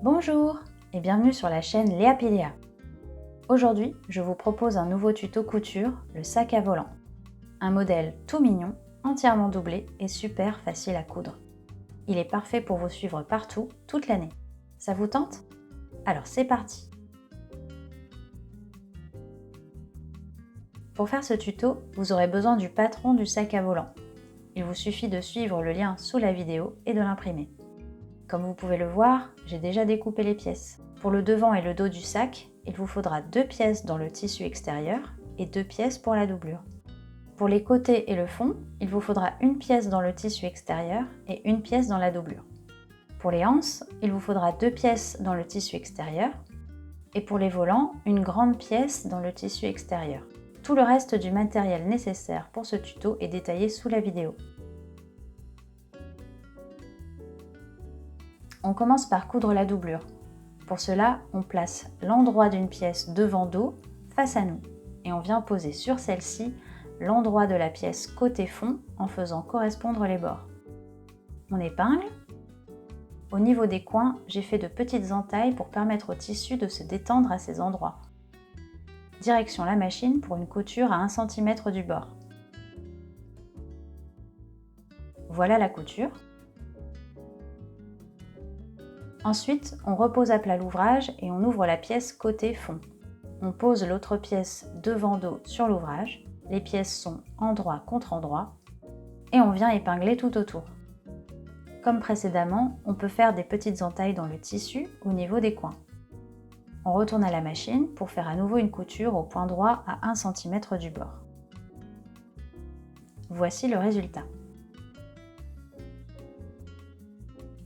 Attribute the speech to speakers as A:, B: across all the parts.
A: Bonjour et bienvenue sur la chaîne Léapédia. Aujourd'hui, je vous propose un nouveau tuto couture, le sac à volant. Un modèle tout mignon, entièrement doublé et super facile à coudre. Il est parfait pour vous suivre partout, toute l'année. Ça vous tente? Alors c'est parti! Pour faire ce tuto, vous aurez besoin du patron du sac à volant. Il vous suffit de suivre le lien sous la vidéo et de l'imprimer. Comme vous pouvez le voir, j'ai déjà découpé les pièces. Pour le devant et le dos du sac, il vous faudra 2 pièces dans le tissu extérieur et 2 pièces pour la doublure. Pour les côtés et le fond, il vous faudra une pièce dans le tissu extérieur et une pièce dans la doublure. Pour les anses, il vous faudra 2 pièces dans le tissu extérieur et pour les volants, une grande pièce dans le tissu extérieur. Tout le reste du matériel nécessaire pour ce tuto est détaillé sous la vidéo. On commence par coudre la doublure. Pour cela, on place l'endroit d'une pièce devant dos, face à nous, et on vient poser sur celle-ci l'endroit de la pièce côté fond en faisant correspondre les bords. On épingle. Au niveau des coins, j'ai fait de petites entailles pour permettre au tissu de se détendre à ces endroits. Direction la machine pour une couture à 1 cm du bord. Voilà la couture. Ensuite, on repose à plat l'ouvrage et on ouvre la pièce côté fond. On pose l'autre pièce devant dos sur l'ouvrage. Les pièces sont endroit contre endroit et on vient épingler tout autour. Comme précédemment, on peut faire des petites entailles dans le tissu au niveau des coins. On retourne à la machine pour faire à nouveau une couture au point droit à 1 cm du bord. Voici le résultat.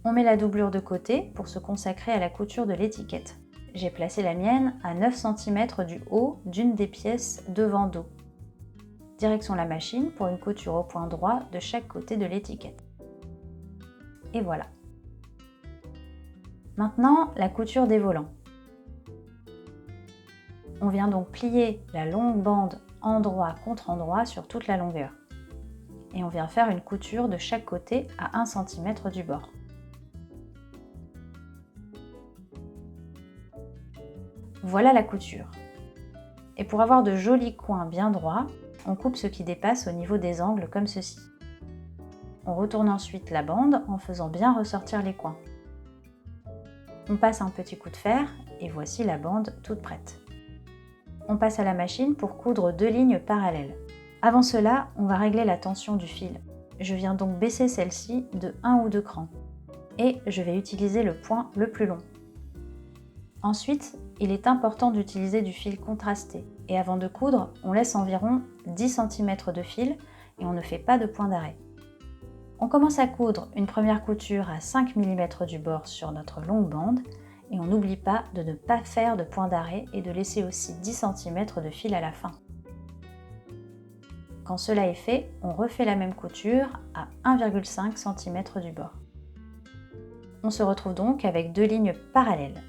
A: On met la doublure de côté pour se consacrer à la couture de l'étiquette. J'ai placé la mienne à 9 cm du haut d'une des pièces devant dos. Direction la machine pour une couture au point droit de chaque côté de l'étiquette. Et voilà. Maintenant, la couture des volants. On vient donc plier la longue bande endroit contre endroit sur toute la longueur. Et on vient faire une couture de chaque côté à 1 cm du bord. Voilà la couture. Et pour avoir de jolis coins bien droits, on coupe ce qui dépasse au niveau des angles comme ceci. On retourne ensuite la bande en faisant bien ressortir les coins. On passe un petit coup de fer et voici la bande toute prête. On passe à la machine pour coudre 2 lignes parallèles. Avant cela, on va régler la tension du fil. Je viens donc baisser celle-ci de 1 ou 2 crans. Et je vais utiliser le point le plus long. Ensuite, il est important d'utiliser du fil contrasté. Et avant de coudre, on laisse environ 10 cm de fil et on ne fait pas de point d'arrêt. On commence à coudre une première couture à 5 mm du bord sur notre longue bande et on n'oublie pas de ne pas faire de point d'arrêt et de laisser aussi 10 cm de fil à la fin. Quand cela est fait, on refait la même couture à 1,5 cm du bord. On se retrouve donc avec 2 lignes parallèles.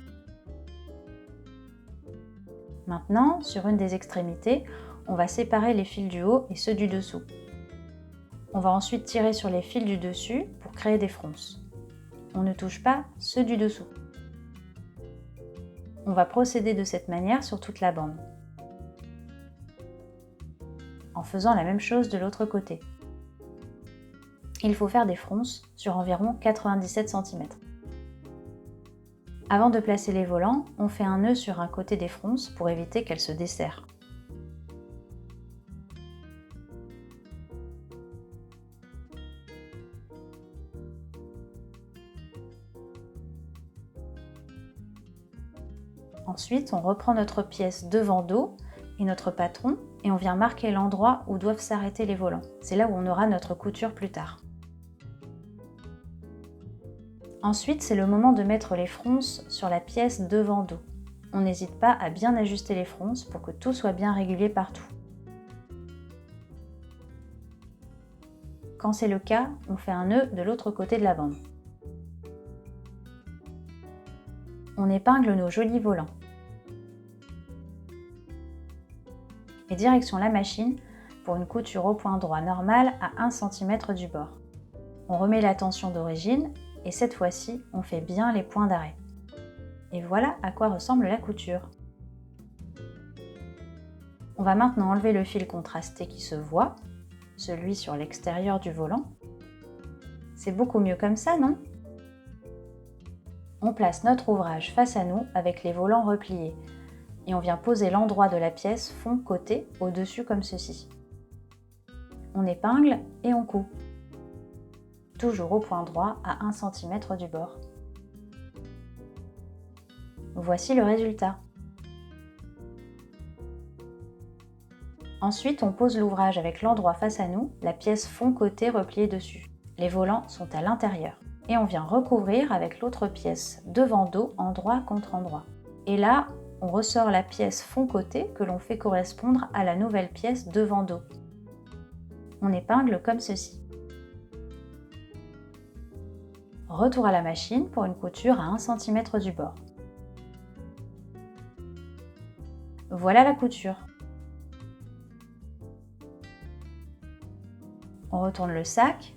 A: Maintenant, sur une des extrémités, on va séparer les fils du haut et ceux du dessous. On va ensuite tirer sur les fils du dessus pour créer des fronces. On ne touche pas ceux du dessous. On va procéder de cette manière sur toute la bande, en faisant la même chose de l'autre côté. Il faut faire des fronces sur environ 97 cm. Avant de placer les volants, on fait un nœud sur un côté des fronces pour éviter qu'elles se desserrent. Ensuite, on reprend notre pièce devant dos et notre patron et on vient marquer l'endroit où doivent s'arrêter les volants. C'est là où on aura notre couture plus tard. Ensuite, c'est le moment de mettre les fronces sur la pièce devant dos. On n'hésite pas à bien ajuster les fronces pour que tout soit bien régulier partout. Quand c'est le cas, on fait un nœud de l'autre côté de la bande. On épingle nos jolis volants. Et direction la machine pour une couture au point droit normal à 1 cm du bord. On remet la tension d'origine et cette fois-ci, on fait bien les points d'arrêt. Et voilà à quoi ressemble la couture. On va maintenant enlever le fil contrasté qui se voit, celui sur l'extérieur du volant. C'est beaucoup mieux comme ça, non? On place notre ouvrage face à nous avec les volants repliés et on vient poser l'endroit de la pièce fond-côté au-dessus comme ceci. On épingle et on coupe, toujours au point droit à 1 cm du bord. Voici le résultat. Ensuite, on pose l'ouvrage avec l'endroit face à nous, la pièce fond-côté repliée dessus. Les volants sont à l'intérieur. Et on vient recouvrir avec l'autre pièce devant dos, endroit contre endroit. Et là, on ressort la pièce fond-côté que l'on fait correspondre à la nouvelle pièce devant dos. On épingle comme ceci. Retour à la machine pour une couture à 1 cm du bord. Voilà la couture. On retourne le sac.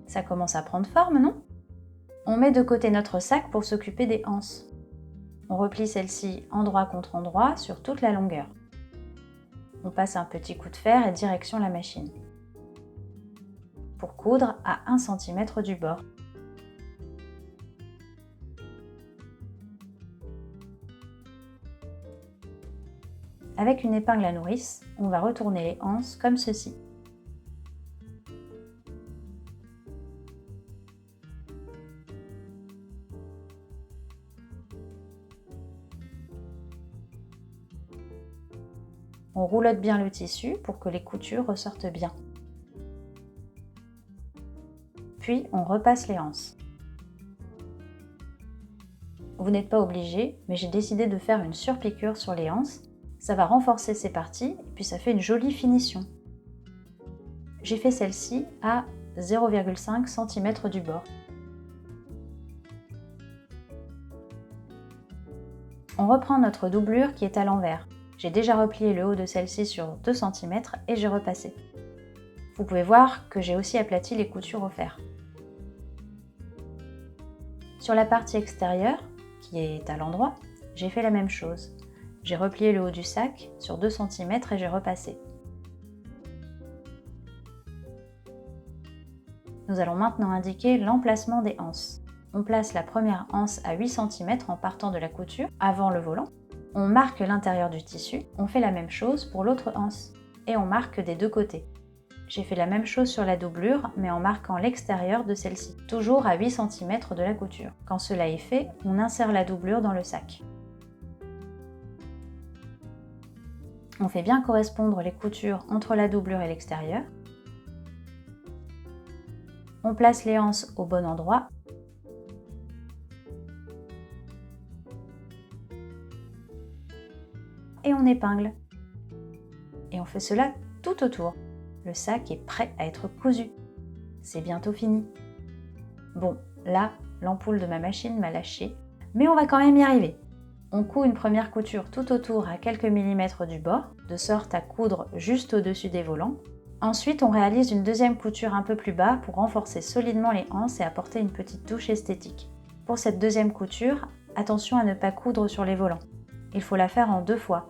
A: Ça commence à prendre forme, non? On met de côté notre sac pour s'occuper des anses. On replie celle-ci endroit contre endroit sur toute la longueur. On passe un petit coup de fer et direction la machine. Pour coudre à 1 cm du bord. Avec une épingle à nourrice, on va retourner les anses comme ceci. On roulotte bien le tissu pour que les coutures ressortent bien. Puis on repasse les anses. Vous n'êtes pas obligé, mais j'ai décidé de faire une surpiqûre sur les anses. Ça va renforcer ces parties et puis ça fait une jolie finition. J'ai fait celle-ci à 0,5 cm du bord. On reprend notre doublure qui est à l'envers. J'ai déjà replié le haut de celle-ci sur 2 cm et j'ai repassé. Vous pouvez voir que j'ai aussi aplati les coutures au fer. Sur la partie extérieure, qui est à l'endroit, j'ai fait la même chose. J'ai replié le haut du sac sur 2 cm et j'ai repassé. Nous allons maintenant indiquer l'emplacement des anses. On place la première anse à 8 cm en partant de la couture, avant le volant. On marque l'intérieur du tissu, on fait la même chose pour l'autre anse, et on marque des deux côtés. J'ai fait la même chose sur la doublure, mais en marquant l'extérieur de celle-ci, toujours à 8 cm de la couture. Quand cela est fait, on insère la doublure dans le sac. On fait bien correspondre les coutures entre la doublure et l'extérieur. On place les anses au bon endroit. Et on épingle. Et on fait cela tout autour. Le sac est prêt à être cousu. C'est bientôt fini. Bon, là, l'ampoule de ma machine m'a lâché, mais on va quand même y arriver. On coud une première couture tout autour à quelques millimètres du bord, de sorte à coudre juste au-dessus des volants. Ensuite, on réalise une deuxième couture un peu plus bas pour renforcer solidement les anses et apporter une petite touche esthétique. Pour cette deuxième couture, attention à ne pas coudre sur les volants. Il faut la faire en 2 fois,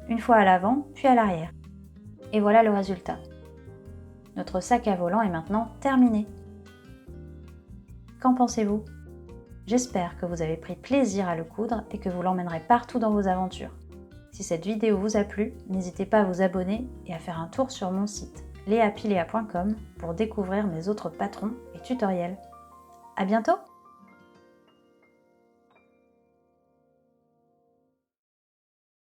A: une fois à l'avant puis à l'arrière. Et voilà le résultat. Notre sac à volant est maintenant terminé. Qu'en pensez-vous? J'espère que vous avez pris plaisir à le coudre et que vous l'emmènerez partout dans vos aventures. Si cette vidéo vous a plu, n'hésitez pas à vous abonner et à faire un tour sur mon site leapilea.com pour découvrir mes autres patrons et tutoriels. À bientôt!